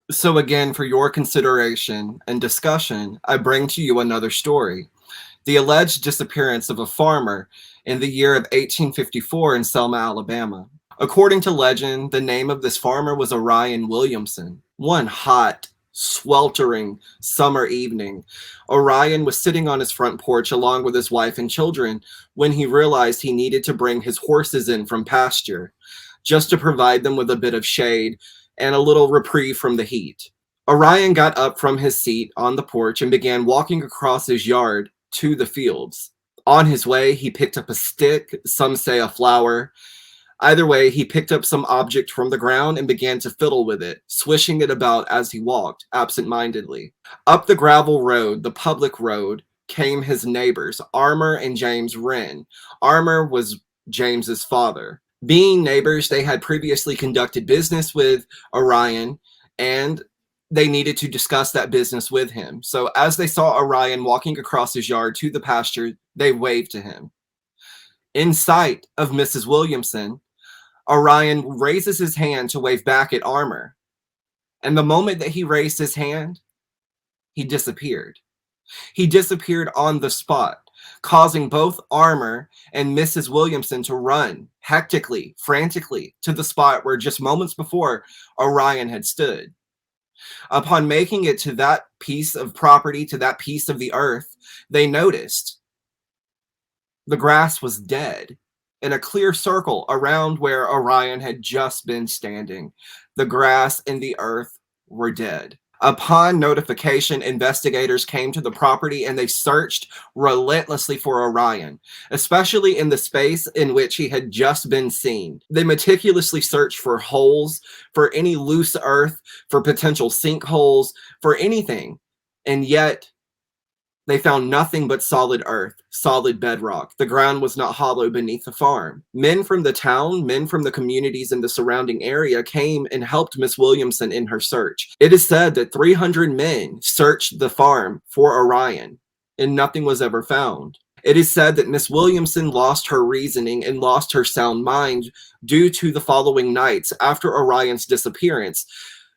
So again, for your consideration and discussion, I bring to you another story. The alleged disappearance of a farmer in the year of 1854 in Selma, Alabama. According to legend, the name of this farmer was Orion Williamson. One hot, sweltering summer evening, Orion was sitting on his front porch along with his wife and children when he realized he needed to bring his horses in from pasture just to provide them with a bit of shade and a little reprieve from the heat. Orion got up from his seat on the porch and began walking across his yard to the fields. On his way, he picked up a stick, some say a flower. Either way, he picked up some object from the ground and began to fiddle with it, swishing it about as he walked, absent-mindedly. Up the gravel road, the public road, came his neighbors, Armour and James Wren. Armour was James's father. Being neighbors, they had previously conducted business with Orion, and they needed to discuss that business with him. So as they saw Orion walking across his yard to the pasture, they waved to him. In sight of Mrs. Williamson, Orion raises his hand to wave back at Armour. And the moment that he raised his hand, he disappeared. He disappeared on the spot, causing both Armour and Mrs. Williamson to run hectically, frantically to the spot where just moments before Orion had stood. Upon making it to that piece of property, to that piece of the earth, they noticed the grass was dead in a clear circle around where Orion had just been standing. The grass and the earth were dead. Upon notification, investigators came to the property and they searched relentlessly for Orion, especially in the space in which he had just been seen. They meticulously searched for holes, for any loose earth, for potential sinkholes, for anything. And yet, they found nothing but solid earth, solid bedrock. The ground was not hollow beneath the farm. Men from the town, men from the communities in the surrounding area came and helped Miss Williamson in her search. It is said that 300 men searched the farm for Orion, and nothing was ever found. It is said that Miss Williamson lost her reasoning and lost her sound mind due to the following nights after Orion's disappearance.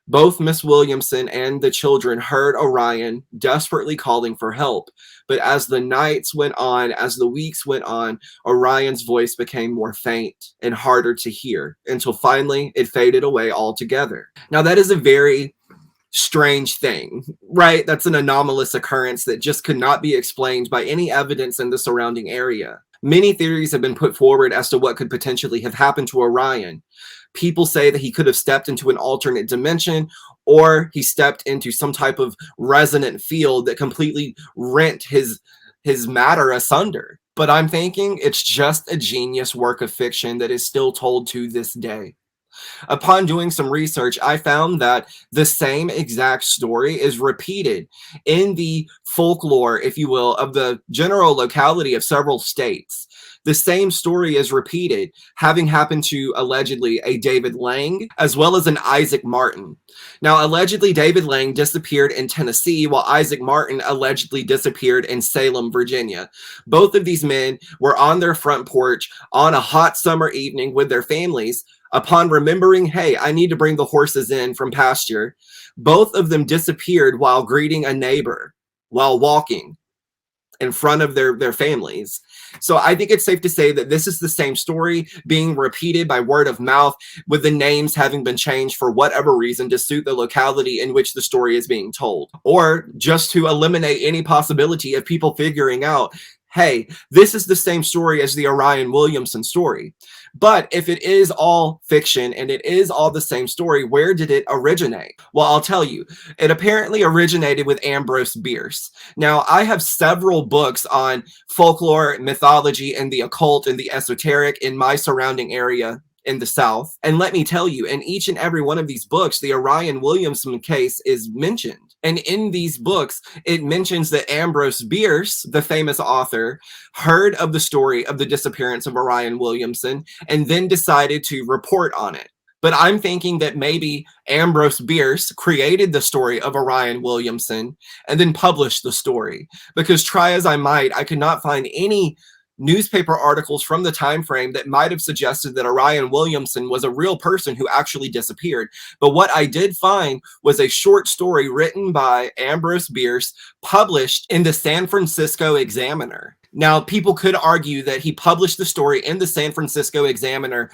Both Miss Williamson and the children heard Orion desperately calling for help. But as the nights went on, as the weeks went on, Orion's voice became more faint and harder to hear until finally it faded away altogether. Now, that is a very strange thing, right? That's an anomalous occurrence that just could not be explained by any evidence in the surrounding area. Many theories have been put forward as to what could potentially have happened to Orion. People say that he could have stepped into an alternate dimension, or he stepped into some type of resonant field that completely rent his matter asunder. But I'm thinking it's just a genius work of fiction that is still told to this day. Upon doing some research, I found that the same exact story is repeated in the folklore, if you will, of the general locality of several states. The same story is repeated, having happened to allegedly a David Lang as well as an Isaac Martin. Now, allegedly, David Lang disappeared in Tennessee, while Isaac Martin allegedly disappeared in Salem, Virginia. Both of these men were on their front porch on a hot summer evening with their families. Upon remembering, hey, I need to bring the horses in from pasture, both of them disappeared while greeting a neighbor, while walking in front of their families. So I think it's safe to say that this is the same story being repeated by word of mouth, with the names having been changed for whatever reason to suit the locality in which the story is being told, or just to eliminate any possibility of people figuring out, hey, this is the same story as the Orion Williamson story. But if it is all fiction and it is all the same story, where did it originate? Well, I'll tell you. It apparently originated with Ambrose Bierce. Now, I have several books on folklore, mythology, and the occult and the esoteric in my surrounding area in the South. And let me tell you, in each and every one of these books, the Orion Williamson case is mentioned. And in these books, it mentions that Ambrose Bierce, the famous author, heard of the story of the disappearance of Orion Williamson and then decided to report on it. But I'm thinking that maybe Ambrose Bierce created the story of Orion Williamson and then published the story. Because try as I might, I could not find any newspaper articles from the time frame that might have suggested that Orion Williamson was a real person who actually disappeared. But what I did find was a short story written by Ambrose Bierce, published in the San Francisco Examiner. Now, people could argue that he published the story in the San Francisco Examiner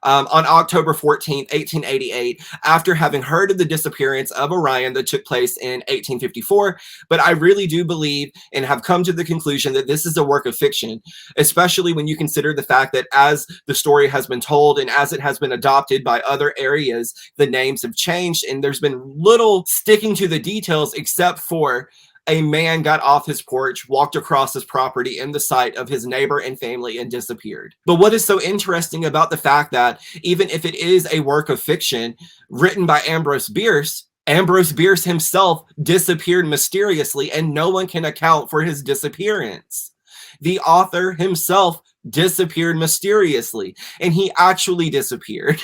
on October 14, 1888, after having heard of the disappearance of Orion that took place in 1854. But I really do believe and have come to the conclusion that this is a work of fiction, especially when you consider the fact that as the story has been told and as it has been adopted by other areas, the names have changed and there's been little sticking to the details except for a man got off his porch, walked across his property in the sight of his neighbor and family, and disappeared. But what is so interesting about the fact that even if it is a work of fiction written by Ambrose Bierce himself disappeared mysteriously, and no one can account for his disappearance. The author himself disappeared mysteriously, and he actually disappeared.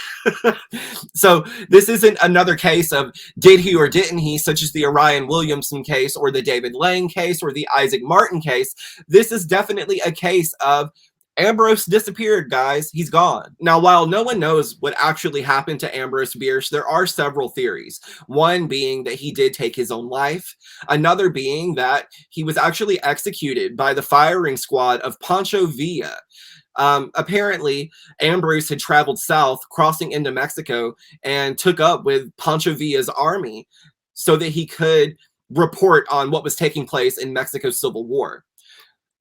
So this isn't another case of did he or didn't he, such as the Orion Williamson case or the David Lang case or the Isaac Martin case. This is definitely a case of Ambrose disappeared, guys. He's gone. Now, while no one knows what actually happened to Ambrose Bierce, there are several theories. One being that he did take his own life. Another being that he was actually executed by the firing squad of Pancho Villa. Apparently, Ambrose had traveled south, crossing into Mexico, and took up with Pancho Villa's army so that he could report on what was taking place in Mexico's Civil War.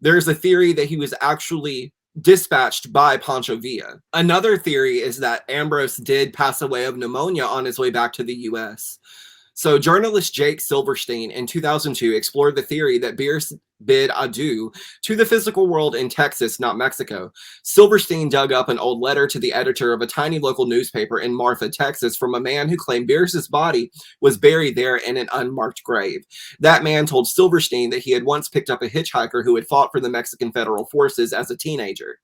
There's a theory that he was actually dispatched by Pancho Villa. Another theory is that Ambrose did pass away of pneumonia on his way back to the U.S. So journalist Jake Silverstein in 2002 explored the theory that Bierce bid adieu to the physical world in Texas, not Mexico. Silverstein dug up an old letter to the editor of a tiny local newspaper in Marfa, Texas, from a man who claimed Bierce's body was buried there in an unmarked grave. That man told Silverstein that he had once picked up a hitchhiker who had fought for the Mexican Federal Forces as a teenager.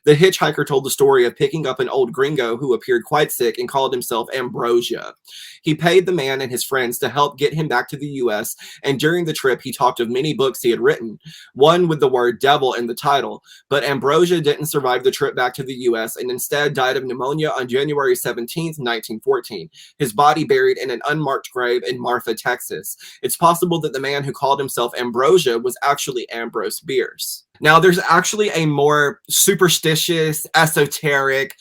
The hitchhiker told the story of picking up an old gringo who appeared quite sick and called himself Ambrosia. He paid the man and his friends to help get him back to the U.S., and during the trip he talked of many books he had written, one with the word devil in the title. But Ambrosia didn't survive the trip back to the U.S. and instead died of pneumonia on January 17, 1914. His body buried in an unmarked grave in Marfa, Texas. It's possible that the man who called himself Ambrosia was actually Ambrose Bierce. Now, there's actually a more superstitious, esoteric,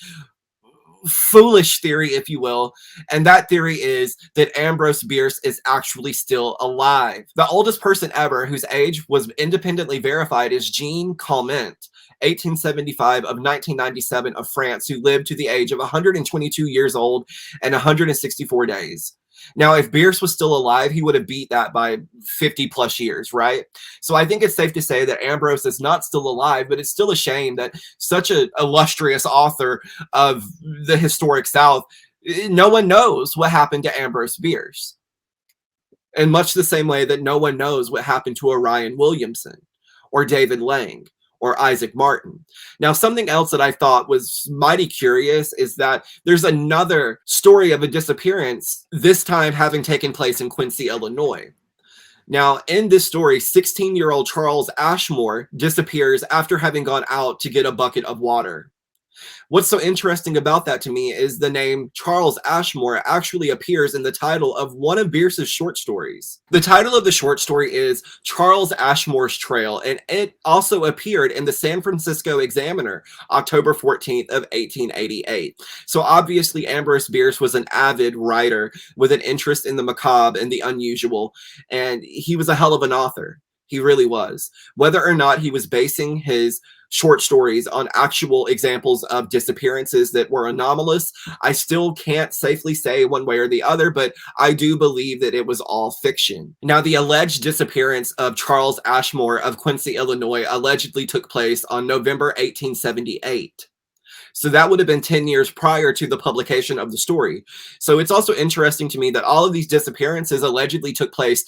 foolish theory, if you will, and that theory is that Ambrose Bierce is actually still alive. The oldest person ever whose age was independently verified is Jean Calment, 1875 of 1997, of France, who lived to the age of 122 years old and 164 days. Now, if Bierce was still alive, he would have beat that by 50 plus years, right? So I think it's safe to say that Ambrose is not still alive, but it's still a shame that such an illustrious author of the historic South, no one knows what happened to Ambrose Bierce. In much the same way that no one knows what happened to Orion Williamson or David Lang or Isaac Martin. Now, something else that I thought was mighty curious is that there's another story of a disappearance, this time having taken place in Quincy, Illinois. Now, in this story, 16-year-old Charles Ashmore disappears after having gone out to get a bucket of water. What's so interesting about that to me is the name Charles Ashmore actually appears in the title of one of Bierce's short stories. The title of the short story is Charles Ashmore's Trail, and it also appeared in the San Francisco Examiner, October 14th of 1888. So obviously Ambrose Bierce was an avid writer with an interest in the macabre and the unusual, and he was a hell of an author. He really was. Whether or not he was basing his short stories on actual examples of disappearances that were anomalous, I still can't safely say one way or the other, but I do believe that it was all fiction. Now, the alleged disappearance of Charles Ashmore of Quincy, Illinois, allegedly took place on November 1878. So that would have been 10 years prior to the publication of the story. So it's also interesting to me that all of these disappearances allegedly took place,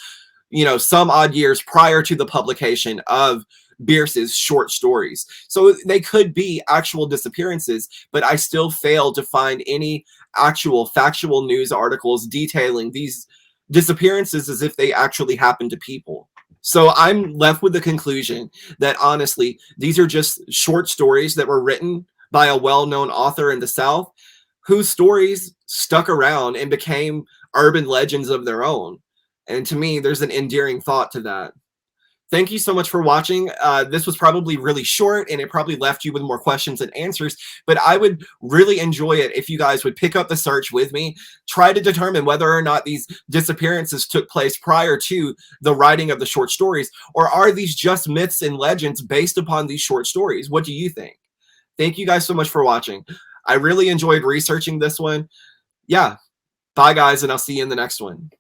you know, some odd years prior to the publication of Bierce's short stories. So they could be actual disappearances, but I still fail to find any actual factual news articles detailing these disappearances as if they actually happened to people. So I'm left with the conclusion that honestly, these are just short stories that were written by a well-known author in the South whose stories stuck around and became urban legends of their own. And to me, there's an endearing thought to that. Thank you so much for watching. This was probably really short and it probably left you with more questions than answers, but I would really enjoy it if you guys would pick up the search with me, try to determine whether or not these disappearances took place prior to the writing of the short stories, or are these just myths and legends based upon these short stories? What do you think? Thank you guys so much for watching. I really enjoyed researching this one. Yeah, bye guys, and I'll see you in the next one.